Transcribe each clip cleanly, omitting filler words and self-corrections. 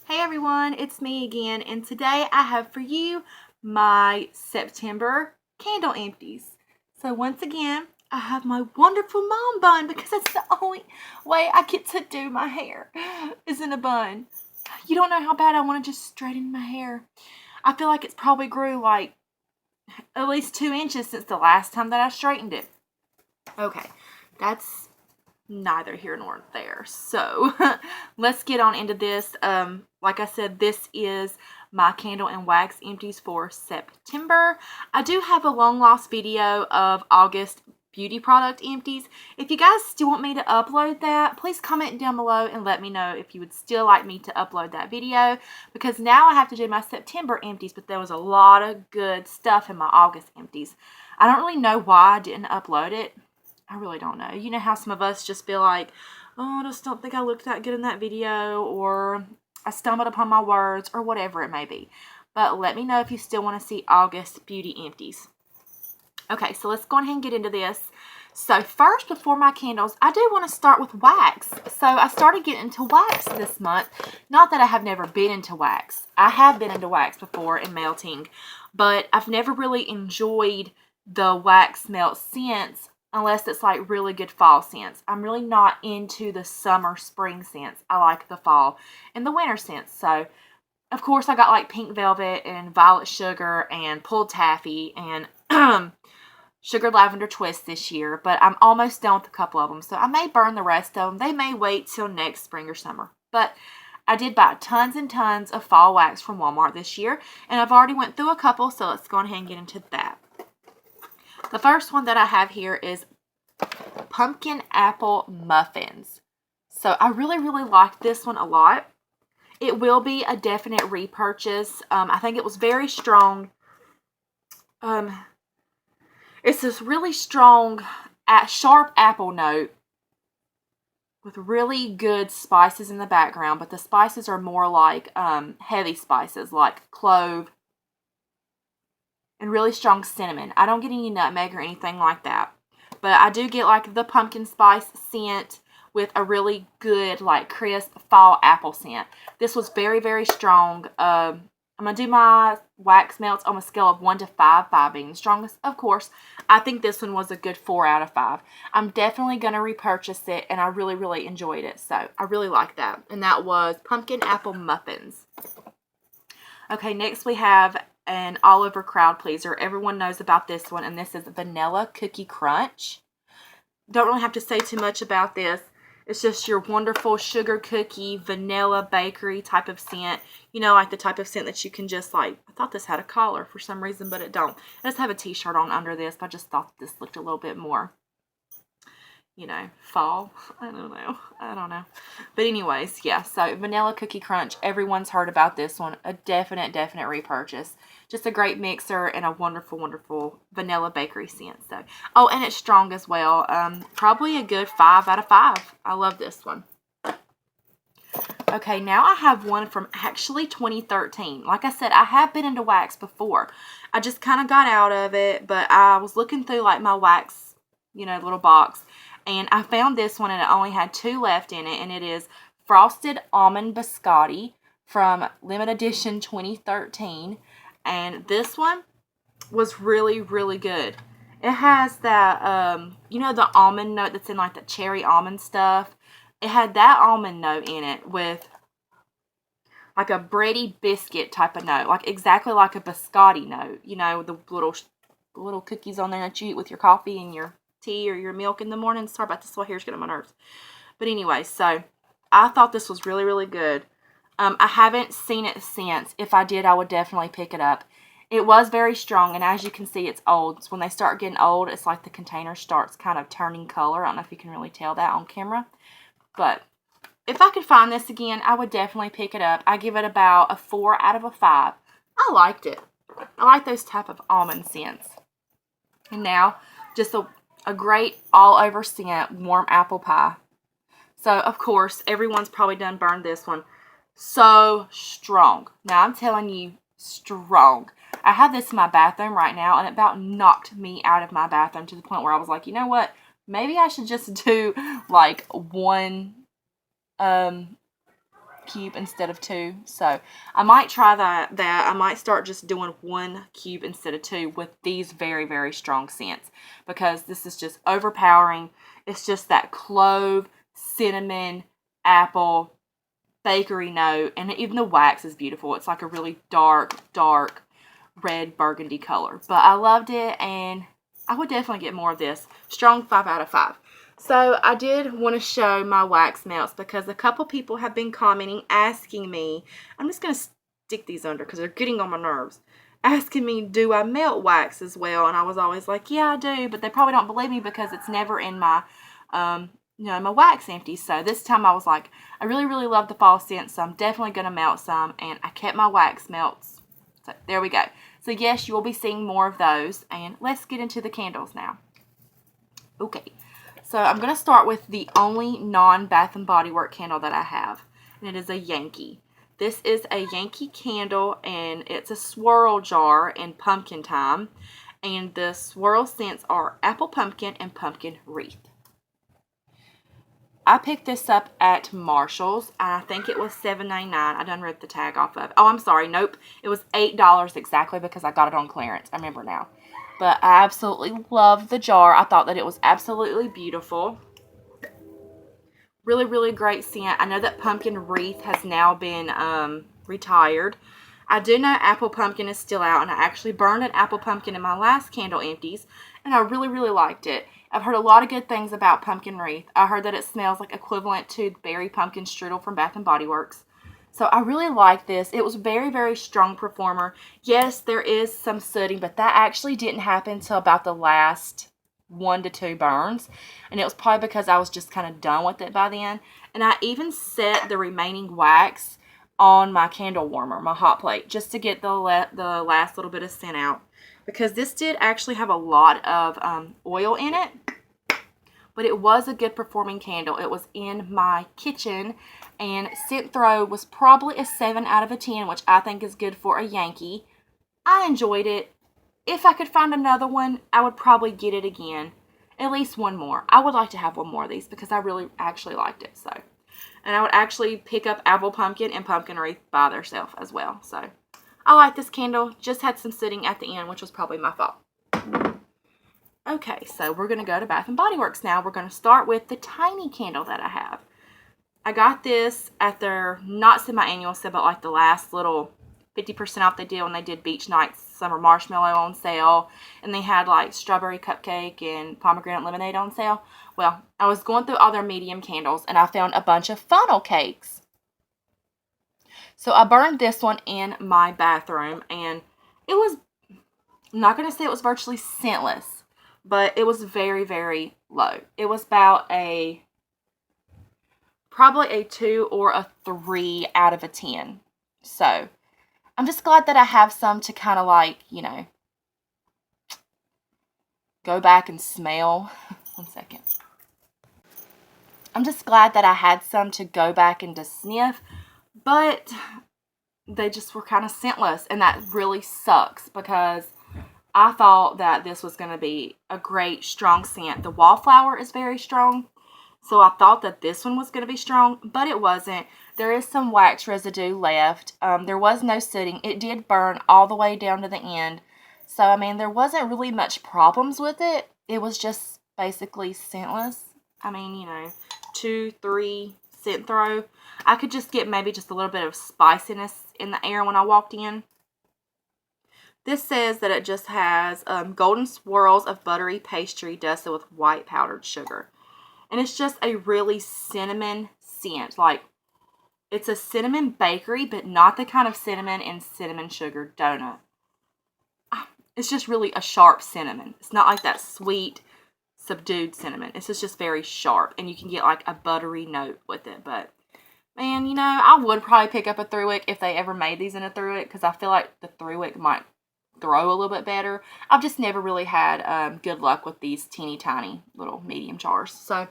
Hey everyone, it's me again, and today I have for you my September candle empties. So once again, I have my wonderful mom bun because it's the only way I get to do my hair is in a bun. You don't know how bad I want to just straighten my hair. I feel like it's probably grew like at least 2 inches since the last time that I straightened it. Okay, that's neither here nor there. So let's get on into this. Like I said, this is my candle and wax empties for September. I do have a long lost video of August beauty product empties. If you guys still want me to upload that, please comment down below and let me know if you would still like me to upload that video, because now I have to do my September empties, but there was a lot of good stuff in my August empties. I don't really know why I didn't upload it. I really don't know. You know how some of us just feel like, oh, I just don't think I looked that good in that video, or I stumbled upon my words, or whatever it may be. But let me know if you still want to see August beauty empties. Okay, so let's go ahead and get into this. So first, before my candles, I do want to start with wax. So I started getting into wax this month. Not that I have never been into wax. I have been into wax before in melting, but I've never really enjoyed the wax melt scents unless it's like really good fall scents. I'm really not into the summer, spring scents. I like the fall and the winter scents. So, of course, I got like pink velvet and violet sugar and pulled taffy and sugar lavender twist this year. But I'm almost done with a couple of them. So I may burn the rest of them. They may wait till next spring or summer. But I did buy tons and tons of fall wax from Walmart this year. And I've already went through a couple. So let's go ahead and get into that. The first one that I have here is pumpkin apple muffins. So I really like this one a lot. It will be a definite repurchase. I think it was very strong. It's this really strong, sharp apple note with really good spices in the background, but the spices are more like heavy spices like clove and really strong cinnamon. I don't get any nutmeg or anything like that. But I do get like the pumpkin spice scent with a really good like crisp fall apple scent. This was very strong. I'm going to do my wax melts on a scale of 1 to 5, 5 being the strongest, of course. I think this one was a good 4 out of 5. I'm definitely going to repurchase it, and I really enjoyed it. So I really like that. And that was pumpkin apple muffins. Okay, next we have an all-over crowd pleaser. Everyone knows about this one, and this is Vanilla Cookie Crunch. Don't really have to say too much about this. It's just your wonderful sugar cookie, vanilla bakery type of scent. You know, like the type of scent that you can just like, I thought this had a collar for some reason, but it don't. It does have a t-shirt on under this, but I just thought this looked a little bit more, you know, fall. I don't know. But anyways, yeah, so Vanilla Cookie Crunch. Everyone's heard about this one. A definite repurchase. Just a great mixer and a wonderful vanilla bakery scent. So, oh, and it's strong as well. Probably a good 5 out of 5. I love this one. Okay, now I have one from actually 2013. Like I said, I have been into wax before. I just kind of got out of it, but I was looking through like my wax, you know, little box, and I found this one, and it only had 2 left in it, and it is Frosted Almond Biscotti from Limited Edition 2013. And this one was really good. It has that, you know, the almond note that's in like the cherry almond stuff. It had that almond note in it with like a bready biscuit type of note. Like exactly like a biscotti note. You know, the little cookies on there that you eat with your coffee and your tea or your milk in the morning. Sorry about this, my hair's getting on my nerves. But anyway, so I thought this was really good. I haven't seen it since. If I did, I would definitely pick it up. It was very strong, and as you can see, it's old. So when they start getting old, it's like the container starts kind of turning color. I don't know if you can really tell that on camera. But if I could find this again, I would definitely pick it up. I give it about a 4 out of a 5. I liked it. I like those type of almond scents. And now, just a great all-over scent, warm apple pie. So, of course, everyone's probably done burned this one. So strong. Now, I'm telling you, strong. I have this in my bathroom right now, and it about knocked me out of my bathroom to the point where I was like, you know what? Maybe I should just do like one cube instead of 2. So I might try that. I might start just doing 1 cube instead of 2 with these very, very strong scents, because this is just overpowering. It's just that clove, cinnamon, apple, bakery note, and even the wax is beautiful. It's like a really dark red burgundy color. But I loved it, and I would definitely get more of this. Strong 5 out of 5. So I did want to show my wax melts because a couple people have been commenting, asking me, I'm just going to stick these under because they're getting on my nerves, asking me, do I melt wax as well? And I was always like, yeah, I do, but they probably don't believe me because it's never in my, my wax empties. So this time I was like, I really, really love the fall scent, so I'm definitely going to melt some, and I kept my wax melts. So there we go. So yes, you will be seeing more of those, and let's get into the candles now. Okay. So I'm going to start with the only non-Bath & Body Works candle that I have, and it is a Yankee. This is a Yankee candle, and it's a swirl jar in pumpkin time, and the swirl scents are apple pumpkin and pumpkin wreath. I picked this up at Marshall's, and I think it was $7.99. I done ripped the tag off of it. Oh, I'm sorry. Nope. It was $8 exactly because I got it on clearance. I remember now. But I absolutely love the jar. I thought that it was absolutely beautiful. Really, really great scent. I know that pumpkin wreath has now been retired. I do know apple pumpkin is still out, and I actually burned an apple pumpkin in my last candle empties, and I really, really liked it. I've heard a lot of good things about pumpkin wreath. I heard that it smells like equivalent to berry pumpkin strudel from Bath & Body Works. So I really like this. It was very, very strong performer. Yes, there is some sooting, but that actually didn't happen until about the last 1 to 2 burns. And it was probably because I was just kind of done with it by then. And I even set the remaining wax on my candle warmer, my hot plate, just to get the last little bit of scent out. Because this did actually have a lot of oil in it. But it was a good performing candle. It was in my kitchen, and scent throw was probably a 7 out of a 10, which I think is good for a Yankee. I enjoyed it. If I could find another one, I would probably get it again. At least one more. I would like to have one more of these because I really actually liked it. So, and I would actually pick up apple pumpkin and pumpkin wreath by themselves as well. So I like this candle. Just had some sitting at the end, which was probably my fault. Okay, so we're going to go to Bath & Body Works now. We're going to start with the tiny candle that I have. I got this at their, not semi-annual sale, but like the last little 50% off they did when they did Beach Nights Summer Marshmallow on sale. And they had like strawberry cupcake and pomegranate lemonade on sale. Well, I was going through all their medium candles, and I found a bunch of funnel cakes. So I burned this one in my bathroom, and it was, I'm not going to say it was virtually scentless, but it was very, very low. It was about probably a 2 or a 3 out of a 10. So I'm just glad that I have some to kind of like, go back and smell. 1 second. I'm just glad that I had some to go back and to sniff, but they just were kind of scentless, and that really sucks because I thought that this was going to be a great, strong scent. The wallflower is very strong, so I thought that this one was going to be strong, but it wasn't. There is some wax residue left. There was no sooting. It did burn all the way down to the end. So, I mean, there wasn't really much problems with it. It was just basically scentless. I mean, 2, 3 scent throw. I could just get maybe just a little bit of spiciness in the air when I walked in. This says that it just has golden swirls of buttery pastry dusted with white powdered sugar. And it's just a really cinnamon scent. Like, it's a cinnamon bakery, but not the kind of cinnamon and cinnamon sugar donut. It's just really a sharp cinnamon. It's not like that sweet, subdued cinnamon. It's just very sharp, and you can get like a buttery note with it. But, man, I would probably pick up a 3-wick if they ever made these in a 3-wick, because I feel like the 3-wick might throw a little bit better. I've just never really had good luck with these teeny tiny little medium jars. So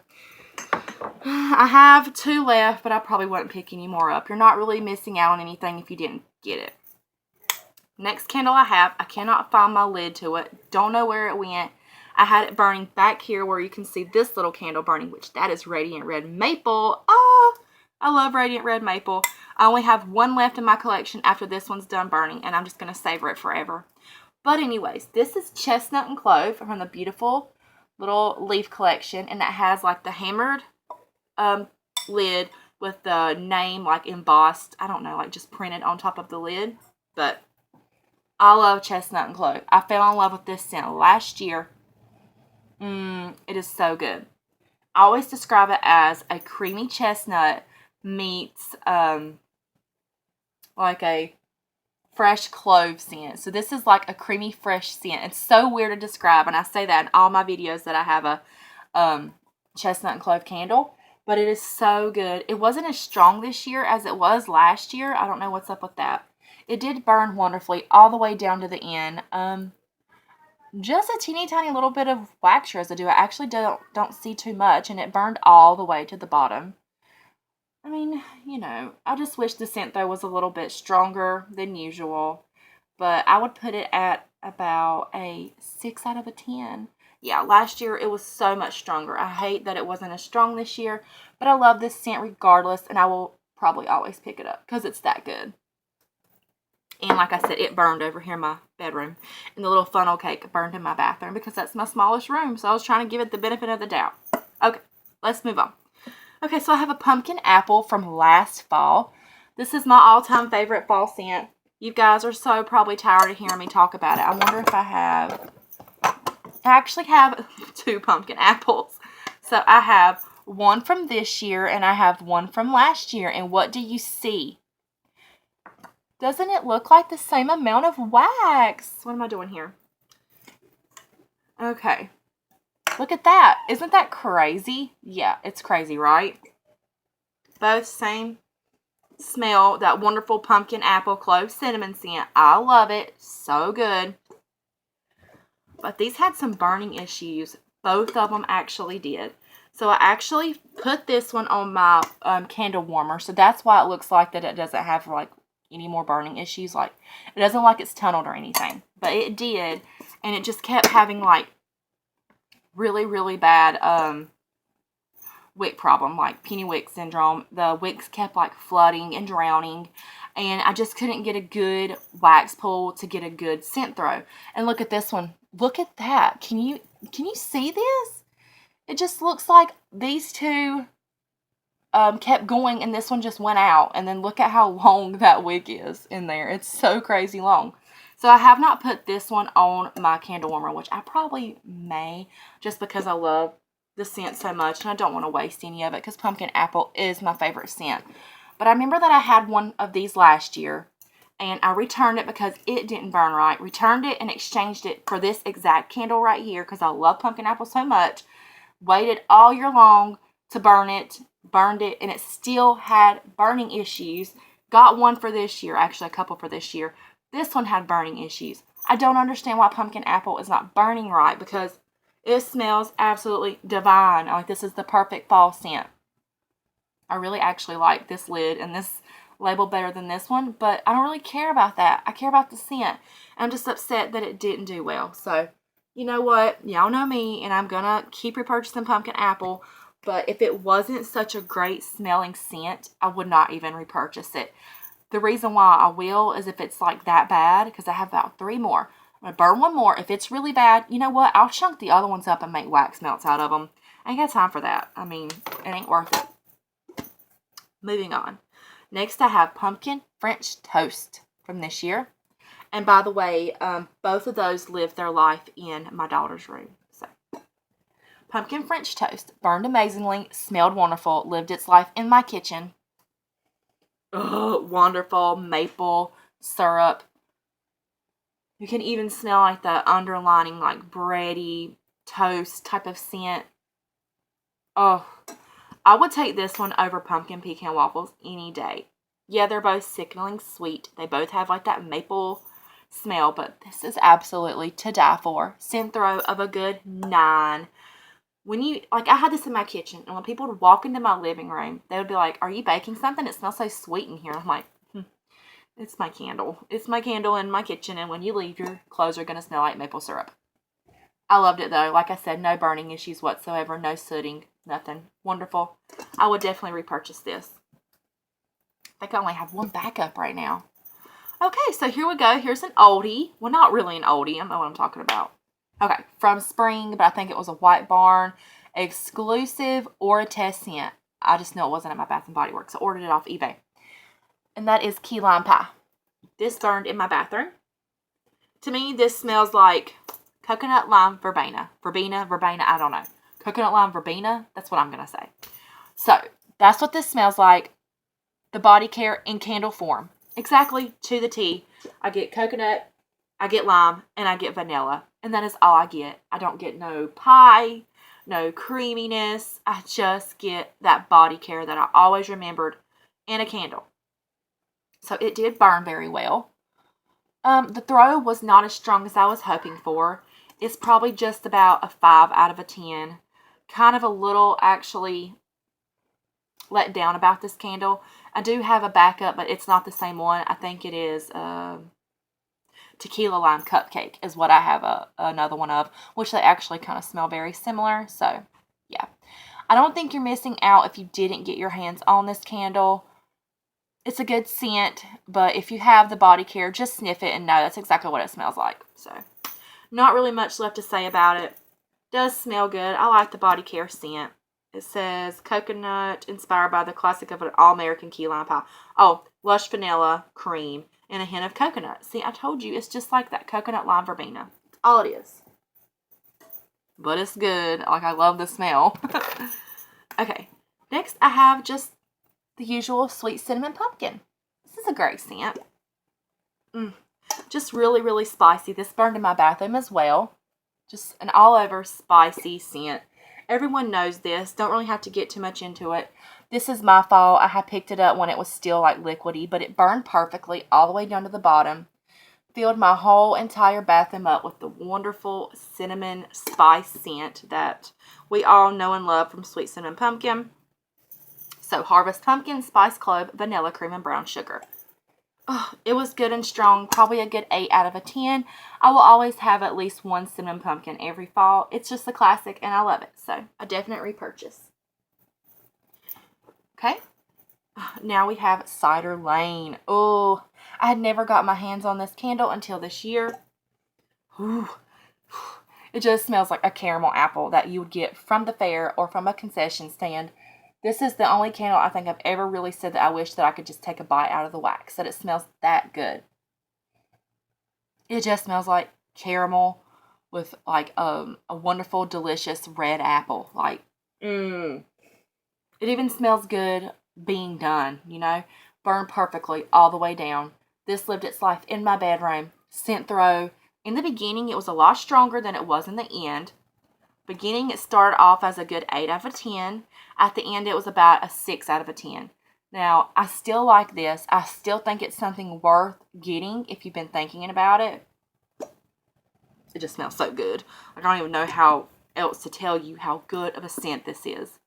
I have 2 left, but I probably wouldn't pick any more up. You're not really missing out on anything if you didn't get it. Next candle I have, I cannot find my lid to it. Don't know where it went. I had it burning back here where you can see this little candle burning, which that is Radiant Red Maple. Oh, I love Radiant Red Maple. I only have one left in my collection after this one's done burning, and I'm just going to savor it forever. But anyways, this is Chestnut and Clove from the beautiful little leaf collection, and that has like the hammered lid with the name like embossed, I don't know, like just printed on top of the lid. But I love Chestnut and Clove. I fell in love with this scent last year. It is so good. I always describe it as a creamy chestnut meets like a fresh clove scent. So this is like a creamy fresh scent. It's so weird to describe, and I say that in all my videos that I have a chestnut and clove candle, but it is so good. It wasn't as strong this year as it was last year. I don't know what's up with that. It did burn wonderfully all the way down to the end. Just a teeny tiny little bit of wax residue. I actually don't see too much, and it burned all the way to the bottom. I mean, you know, I just wish the scent though was a little bit stronger than usual, but I would put it at about a 6 out of a 10. Yeah, last year it was so much stronger. I hate that it wasn't as strong this year, but I love this scent regardless, and I will probably always pick it up because it's that good. And like I said, it burned over here in my bedroom. And the little funnel cake burned in my bathroom because that's my smallest room. So I was trying to give it the benefit of the doubt. Okay, let's move on. Okay, so I have a pumpkin apple from last fall. This is my all-time favorite fall scent. You guys are so probably tired of hearing me talk about it. I wonder if I actually have 2 pumpkin apples. So I have one from this year and I have one from last year. And what do you see? Doesn't it look like the same amount of wax? What am I doing here? Okay. Look at that. Isn't that crazy? Yeah, it's crazy, right? Both same smell. That wonderful pumpkin apple clove cinnamon scent. I love it. So good. But these had some burning issues. Both of them actually did. So I actually put this one on my candle warmer. So that's why it looks like that it doesn't have like any more burning issues. Like, it doesn't like it's tunneled or anything, but it did, and it just kept having like really, really bad wick problem, like penny wick syndrome. The wicks kept like flooding and drowning, and I just couldn't get a good wax pull to get a good scent throw. And look at this one. Look at that. Can you see this? It just looks like these two kept going, and this one just went out. And then look at how long that wick is in there. It's so crazy long. So I have not put this one on my candle warmer, which I probably may, just because I love the scent so much, and I don't want to waste any of it because pumpkin apple is my favorite scent. But I remember that I had one of these last year, and I returned it because it didn't burn right. Returned it and exchanged it for this exact candle right here because I love pumpkin apple so much. Waited all year long to burn it. Burned it, and it still had burning issues. Got one for this year, actually a couple for this year. This one had burning issues. I don't understand why pumpkin apple is not burning right because it smells absolutely divine. Like, this is the perfect fall scent. I really actually like this lid and this label better than this one, but I don't really care about that. I care about the scent. I'm just upset that it didn't do well. So, you know what? Y'all know me, and I'm gonna keep repurchasing pumpkin apple. But if it wasn't such a great smelling scent, I would not even repurchase it. The reason why I will is if it's like that bad, because I have about 3 more. I'm going to burn one more. If it's really bad, you know what? I'll chunk the other ones up and make wax melts out of them. I ain't got time for that. I mean, it ain't worth it. Moving on. Next, I have pumpkin French toast from this year. And by the way, both of those lived their life in my daughter's room. Pumpkin French toast. Burned amazingly. Smelled wonderful. Lived its life in my kitchen. Oh, wonderful. Maple syrup. You can even smell like the underlining like bready toast type of scent. Oh, I would take this one over pumpkin pecan waffles any day. Yeah, they're both sickening sweet. They both have like that maple smell, but this is absolutely to die for. Scent throw of a good 9. When you, like, I had this in my kitchen, and when people would walk into my living room, they would be like, "Are you baking something? It smells so sweet in here." I'm like, it's my candle. It's my candle in my kitchen, and when you leave, your clothes are going to smell like maple syrup. I loved it, though. Like I said, no burning issues whatsoever, no sooting, nothing. Wonderful. I would definitely repurchase this. I think I only have one backup right now. Okay, so here we go. Here's an oldie. Well, not really an oldie. I don't know what I'm talking about. Okay, from spring, but I think it was a White Barn exclusive or a test scent. I just know it wasn't at my Bath & Body Works. I ordered it off eBay. And that is key lime pie. This burned in my bathroom. To me, this smells like coconut lime verbena. Verbena, I don't know. Coconut lime verbena, that's what I'm going to say. So, that's what this smells like. The body care in candle form. Exactly to the T. I get coconut, I get lime, and I get vanilla. And that is all I get. I don't get no pie, no creaminess. I just get that body care that I always remembered in a candle. So it did burn very well. The throw was not as strong as I was hoping for. It's probably just about a 5 out of a 10. Kind of a little actually let down about this candle. I do have a backup, but it's not the same one. I think it is tequila lime cupcake is what I have another one of, which they actually kind of smell very similar. So, yeah. I don't think you're missing out if you didn't get your hands on this candle. It's a good scent, but if you have the body care, just sniff it and know that's exactly what it smells like. So, not really much left to say about it. Does smell good. I like the body care scent. It says coconut inspired by the classic of an all-American key lime pie. Oh, lush vanilla cream and a hint of coconut. See, I told you, it's just like that coconut lime verbena. That's all it is. But it's good. Like, I love the smell. Okay, next I have just the usual sweet cinnamon pumpkin. This is a great scent. Just really, really spicy. This burned in my bathroom as well. Just an all-over spicy scent. Everyone knows this. Don't really have to get too much into it. This is my fault. I had picked it up when it was still like liquidy, but it burned perfectly all the way down to the bottom. Filled my whole entire bathroom up with the wonderful cinnamon spice scent that we all know and love from sweet cinnamon pumpkin. So, harvest pumpkin, spice clove, vanilla cream, and brown sugar. Oh, it was good and strong. Probably a good 8 out of a 10. I will always have at least one cinnamon pumpkin every fall. It's just a classic, and I love it. So, a definite repurchase. Okay. Now we have Cider Lane. Oh, I had never got my hands on this candle until this year. Ooh. It just smells like a caramel apple that you would get from the fair or from a concession stand. This is the only candle I think I've ever really said that I wish that I could just take a bite out of the wax, that it smells that good. It just smells like caramel with like a wonderful, delicious red apple. Like, It even smells good being done, you know, burned perfectly all the way down. This lived its life in my bedroom. Scent throw. In the beginning, it was a lot stronger than it was in the end. Beginning, it started off as a good 8 out of a 10. At the end, it was about a 6 out of a 10. Now, I still like this. I still think it's something worth getting if you've been thinking about it. It just smells so good. I don't even know how else to tell you how good of a scent this is.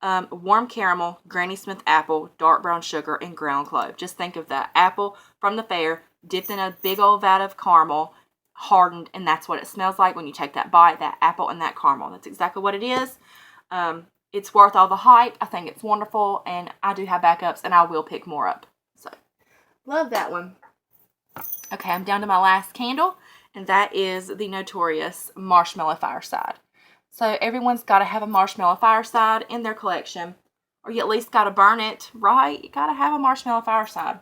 Warm caramel, Granny Smith apple, dark brown sugar, and ground clove. Just think of that apple from the fair dipped in a big old vat of caramel, hardened, and that's what it smells like when you take that bite, that apple and that caramel. That's exactly what it is. It's worth all the hype. I think it's wonderful, and I do have backups, and I will pick more up. So, love that one. Okay, I'm down to my last candle, and that is the notorious Marshmallow Fireside. So, everyone's got to have a Marshmallow Fireside in their collection, or you at least got to burn it, right? You got to have a Marshmallow Fireside.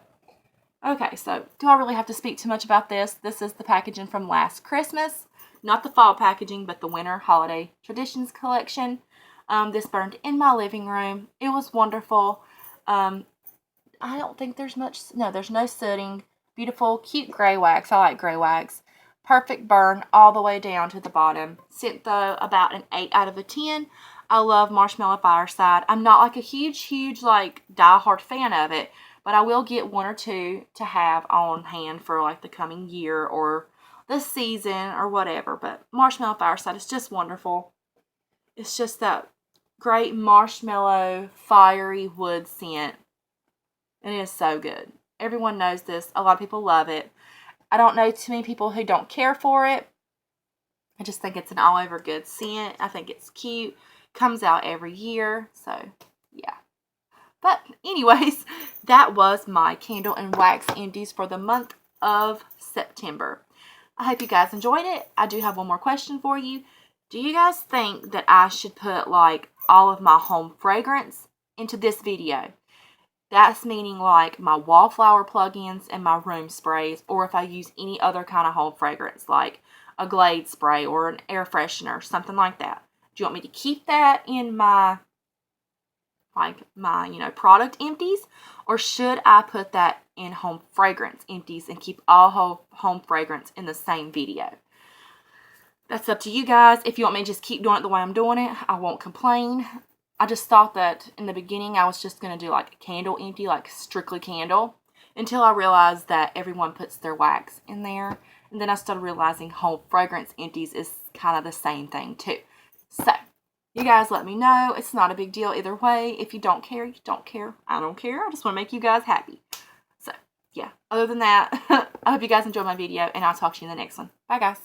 Okay, so do I really have to speak too much about this? This is the packaging from last Christmas. Not the fall packaging, but the winter holiday traditions collection. This burned in my living room. It was wonderful. I don't think there's much, no, there's no sooting. Beautiful, cute gray wax. I like gray wax. Perfect burn all the way down to the bottom. Scent though about an 8 out of a 10. I love Marshmallow Fireside. I'm not like a huge like die-hard fan of it, but I will get 1 or 2 to have on hand for like the coming year or the season or whatever. But Marshmallow Fireside is just wonderful. It's just that great marshmallow, fiery wood scent. And it is so good. Everyone knows this. A lot of people love it. I don't know too many people who don't care for it. I just think it's an all-over good scent. I think it's cute. Comes out every year. So, yeah. But anyways, that was my candle and wax empties for the month of September. I hope you guys enjoyed it. I do have one more question for you. Do you guys think that I should put like all of my home fragrance into this video? That's meaning like my wallflower plugins and my room sprays, or if I use any other kind of home fragrance like a Glade spray or an air freshener, something like that. Do you want me to keep that in my product empties, or should I put that in home fragrance empties and keep all home fragrance in the same video? That's up to you guys. If you want me to just keep doing it the way I'm doing it, I won't complain. I just thought that in the beginning I was just going to do like a candle empty, like strictly candle, until I realized that everyone puts their wax in there. And then I started realizing home fragrance empties is kind of the same thing too. So, you guys let me know. It's not a big deal either way. If you don't care, you don't care. I don't care. I just want to make you guys happy. So, yeah. Other than that, I hope you guys enjoyed my video, and I'll talk to you in the next one. Bye, guys.